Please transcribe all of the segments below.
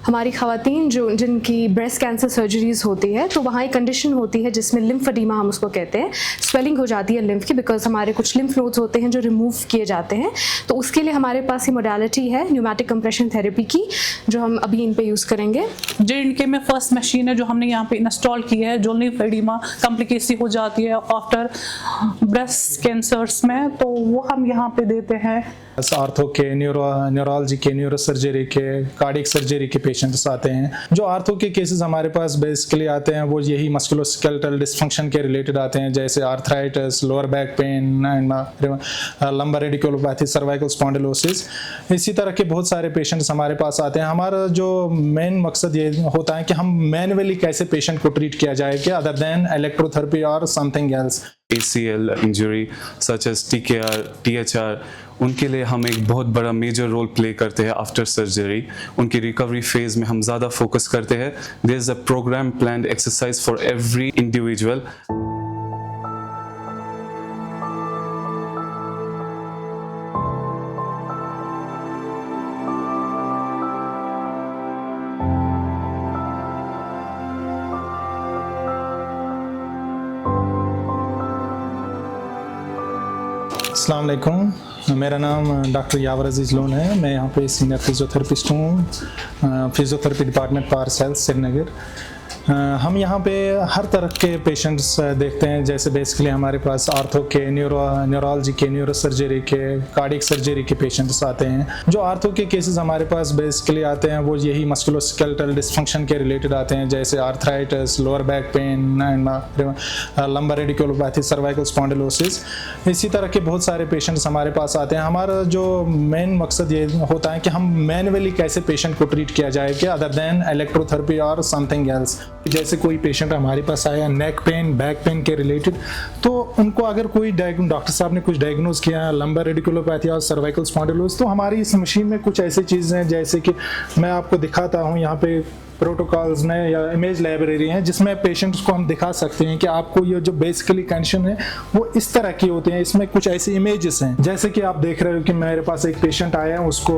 हमारी ख़वातीन जिनकी ब्रेस्ट कैंसर सर्जरीज होती है तो वहाँ एक कंडीशन होती है जिसमें लिम्फेडिमा हम उसको कहते हैं, स्वेलिंग हो जाती है लिम्फ की, बिकॉज हमारे कुछ लिम्फ नोड्स होते हैं जो रिमूव किए जाते हैं। तो उसके लिए हमारे पास ये मोडालिटी है न्यूमैटिक कंप्रेशन थेरेपी की, जो हम अभी इन पे यूज़ करेंगे। J&K में फर्स्ट मशीन है जो हमने यहाँ पे इंस्टॉल की है, जो लिम्फेडिमा कॉम्प्लिकेसी हो जाती है आफ्टर ब्रेस्ट कैंसर्स में, तो वो हम यहाँ पे देते हैं। आर्थो के, न्यूरोलॉजी के, न्यूरो सर्जरी के, कार्डियक सर्जरी के पेशेंट्स आते हैं। जो आर्थो के केसेस हमारे पास बेसिकली आते हैं वो यही मस्कुलोस्केलेटल डिसफंक्शन के रिलेटेड आते हैं, जैसे arthritis, lower back pain and lumbar radiculopathy, cervical spondylosis. इसी तरह के बहुत सारे पेशेंट्स हमारे पास आते हैं। हमारा जो मेन मकसद ये होता है कि हम मैनुअली कैसे पेशेंट को ट्रीट किया जाए कि अदर देन इलेक्ट्रोथेरेपी और something else. ACL injury such as TKR, THR, उनके लिए हम एक बहुत बड़ा मेजर रोल प्ले करते हैं आफ्टर सर्जरी। उनकी रिकवरी फेज में हम ज़्यादा फोकस करते हैं। There is a program planned exercise for every individual. अस्सलाम वालेकुम, मेरा नाम डॉक्टर यावर अजीज़ लोन है। मैं यहाँ पे सीनियर फिजियोथेरेपिस्ट हूँ, physiotherapy department Pars health Srinagar. हम यहाँ पे हर तरह के पेशेंट्स देखते हैं, जैसे बेसिकली हमारे पास आर्थो के, न्यूरोलॉजी के, न्यूरो सर्जरी के, कार्डियक सर्जरी के पेशेंट्स आते हैं। जो आर्थो के केसेस हमारे पास बेसिकली आते हैं वो यही मस्कुलोस्केलेटल डिसफंक्शन के रिलेटेड आते हैं, जैसे arthritis, lower back pain and lumbar radiculopathy, cervical spondylosis. इसी तरह के बहुत सारे पेशेंट्स हमारे पास आते हैं। हमारा जो मेन मकसद ये होता है कि हम मैनुअली कैसे पेशेंट को ट्रीट किया जाए कि अदर देन इलेक्ट्रोथेरेपी और समथिंग एल्स। जैसे कोई पेशेंट हमारे पास आया नेक पेन, बैक पेन के रिलेटेड, तो उनको अगर कोई डॉक्टर साहब ने कुछ डायग्नोज किया लंबर रेडिकुलोपैथी और सर्वाइकल स्पॉन्डिलोसिस, तो हमारी इस मशीन में कुछ ऐसी चीज़ें हैं जैसे कि मैं आपको दिखाता हूँ यहाँ पे प्रोटोकॉल्स में या इमेज लाइब्रेरी हैं जिसमें पेशेंट्स को हम दिखा सकते हैं कि आपको ये जो बेसिकली कंडीशन है वो इस तरह की होती है। इसमें कुछ ऐसे इमेजेस हैं जैसे कि आप देख रहे हो कि मेरे पास एक पेशेंट आया है, उसको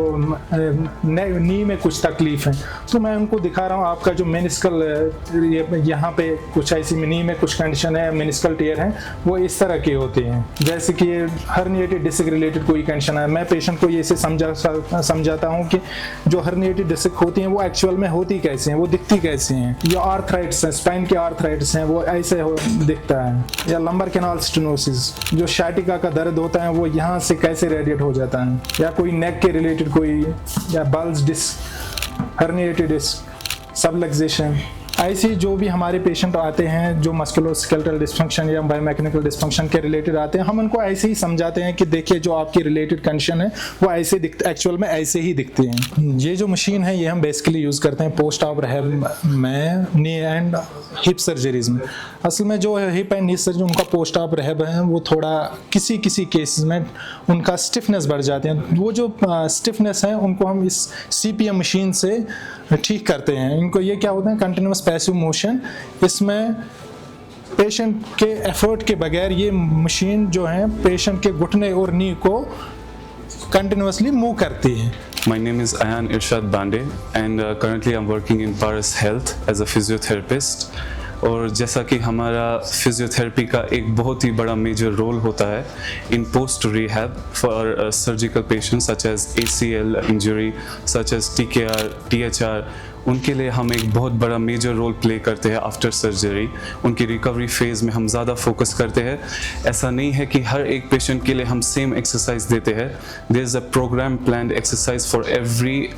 नी में कुछ तकलीफ है, तो मैं उनको दिखा रहा हूँ आपका जो मेनिस्कल यहाँ पे कुछ ऐसी नी में कुछ कंडीशन है, मेनिस्कल टियर है, वो इस तरह की होती हैं। जैसे कि हर्निएटेड डिस्क रिलेटेड कोई कंडीशन है, मैं पेशेंट को ये से समझाता हूँ कि जो हर्निएटेड डिस्क होती हैं वो एक्चुअल में होती कैसे हैं, वो दिखती कैसे हैं। या आर्थराइटिस है, स्पाइन के आर्थराइटिस हैं, वो ऐसे दिखता है। या लंबर कैनाल स्टेनोसिस, जो शाटिका का दर्द होता है वो यहाँ से कैसे रेडिएट हो जाता है। या कोई नेक के रिलेटेड कोई, या bulge disc, herniated disc, subluxation, ऐसी जो भी हमारे पेशेंट आते हैं जो मस्कुलोस्केलेटल डिसफंक्शन या बायोमैकेनिकल डिसफंक्शन के रिलेटेड आते हैं, हम उनको ऐसे ही समझाते हैं कि देखिए जो आपकी रिलेटेड कंडीशन है वो ऐसे दिखते, एक्चुअल में ऐसे ही दिखती हैं। ये जो मशीन है ये हम बेसिकली यूज़ करते हैं पोस्ट ऑप रिहैब में, नी एंड हिप सर्जरीज में। असल में जो हिप एंड नी सर्जरी उनका पोस्ट ऑप रिहैब है वो थोड़ा किसी केसेस में उनका स्टिफनेस बढ़ जाते हैं। वो जो स्टिफनेस है उनको हम इस CPM मशीन से ठीक करते हैं। इनको ये क्या होता है, कंटिन्यूस पैसिव मोशन। इसमें पेशेंट के एफर्ट के बगैर ये मशीन जो है पेशेंट के घुटने और नी को कंटिन्यूसली मूव करती है। My name is Ayan Irshad Bande and currently I'm working in Paras Health as a physiotherapist। और जैसा कि हमारा फिजियोथेरेपी का एक बहुत ही बड़ा मेजर रोल होता है in post rehab for surgical patients such as ACL injury, such as TKR, THR, उनके लिए हम एक बहुत बड़ा मेजर रोल प्ले करते हैं आफ्टर सर्जरी। उनकी रिकवरी फेज में हम ज़्यादा फोकस करते हैं। ऐसा नहीं है कि हर एक पेशेंट के लिए हम सेम एक्सरसाइज देते हैं। There is a program planned exercise for every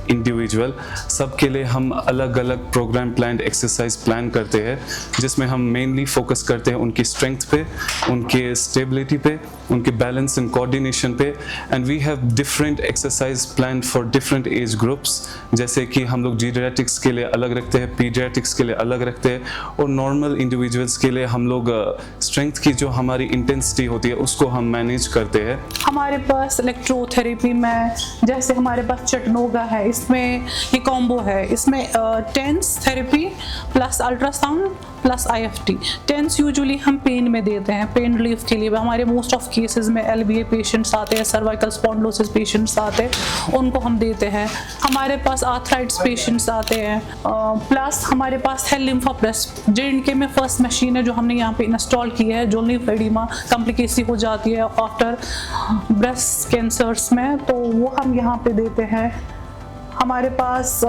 individual. सबके लिए हम अलग अलग प्रोग्राम प्लान्ड एक्सरसाइज प्लान करते हैं जिसमें हम मेनली फोकस करते हैं उनकी स्ट्रेंथ पे, उनके स्टेबिलिटी पे, उनके बैलेंस एंड कोऑर्डिनेशन पे। And we have different exercise plan for different age groups, जैसे कि हम लोग जीरियाट्रिक्स के लिए अलग रखते हैं, पीडियाट्रिक्स के लिए अलग रखते हैं, और नॉर्मल इंडिविजुअल्स के लिए हम लोग स्ट्रेंथ की जो हमारी इंटेंसिटी होती है उसको हम मैनेज करते हैं। हमारे पास इलेक्ट्रोथेरेपी में जैसे हमारे पास चटनोगा है, इसमें ये कॉम्बो है, इसमें TENS therapy plus ultrasound plus IFT। TENS usually हम पेन में देते हैं, पेन रिलीफ के लिए। हमारे मोस्ट ऑफ केसेस में LVA पेशेंट्स आते हैं, सर्वाइकल स्पॉन्डिलोसिस पेशेंट्स आते हैं, उनको हम देते हैं। हमारे पास आर्थराइटिस पेशेंट्स आते हैं, प्लस हमारे पास है लिम्फोप्रेस। J&K में फर्स्ट मशीन है जो हमने यहाँ पे इंस्टॉल की है, जो लिम्फ एडिमा कॉम्प्लिकेसी हो जाती है आफ्टर ब्रेस्ट कैंसर्स में, तो वो हम यहाँ पे देते हैं। हमारे पास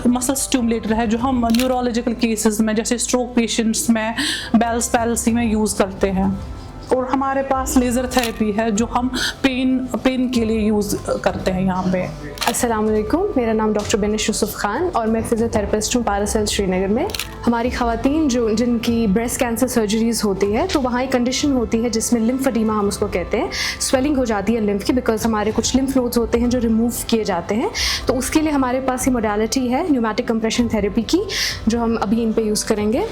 मसल स्टिमुलेटर है जो हम न्यूरोलॉजिकल केसेस में, जैसे स्ट्रोक पेशेंट्स में, बेल्स पैल्सी में यूज़ करते हैं। और हमारे पास लेज़र थेरेपी है जो हम पेन के लिए यूज़ करते हैं यहाँ पे। अस्सलाम वालेकुम, मेरा नाम डॉक्टर बेनिश यूसुफ खान और मैं फिजियोथेरेपिस्ट हूँ पारस हेल्थ श्रीनगर में। हमारी ख़वातीन जिनकी ब्रेस्ट कैंसर सर्जरीज़ होती है, तो वहाँ एक कंडीशन होती है जिसमें लिम्फेडिमा हम उसको कहते हैं, स्वेलिंग हो जाती है लिम्फ की, बिकॉज हमारे कुछ लिम्फ नोड्स होते हैं जो रिमूव किए जाते हैं। तो उसके लिए हमारे पास ये मोडालिटी है न्यूमैटिक कंप्रेशन थेरेपी की, जो हम अभी इन पे यूज़ करेंगे।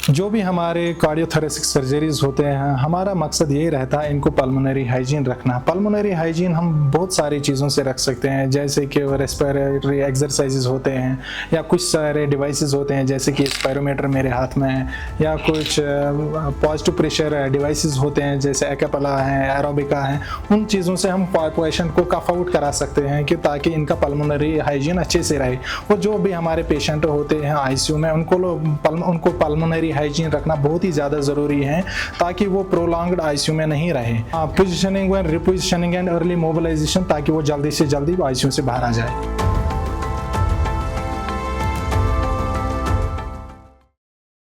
जो भी हमारे कार्डियोथोरेसिक सर्जरीज होते हैं, हमारा मकसद यही रहता है इनको पल्मोनरी हाइजीन रखना। पल्मोनरी हाइजीन हम बहुत सारी चीज़ों से रख सकते हैं, जैसे कि रेस्पिरेटरी एक्सरसाइजेज होते हैं, या कुछ सारे डिवाइसेस होते हैं जैसे कि स्पायरोमीटर मेरे हाथ में है, या कुछ पॉजिटिव प्रेशर डिवाइसेस होते हैं जैसे एक्यापेला है, एरोबिका है। उन चीज़ों से हम पेशेंट को कफ आउट करा सकते हैं कि ताकि इनका पल्मोनरी हाइजीन अच्छे से रहे। और जो भी हमारे पेशेंट होते हैं ICU में, उनको पल्मोनरी हाइजीन रखना बहुत ही ज़्यादा ज़रूरी है ताकि वो प्रोलॉन्ग्ड ICU में नहीं रहे। Positioning and repositioning and early mobilisation, ताकि वो जल्दी से जल्दी ICU से बाहर आ जाए।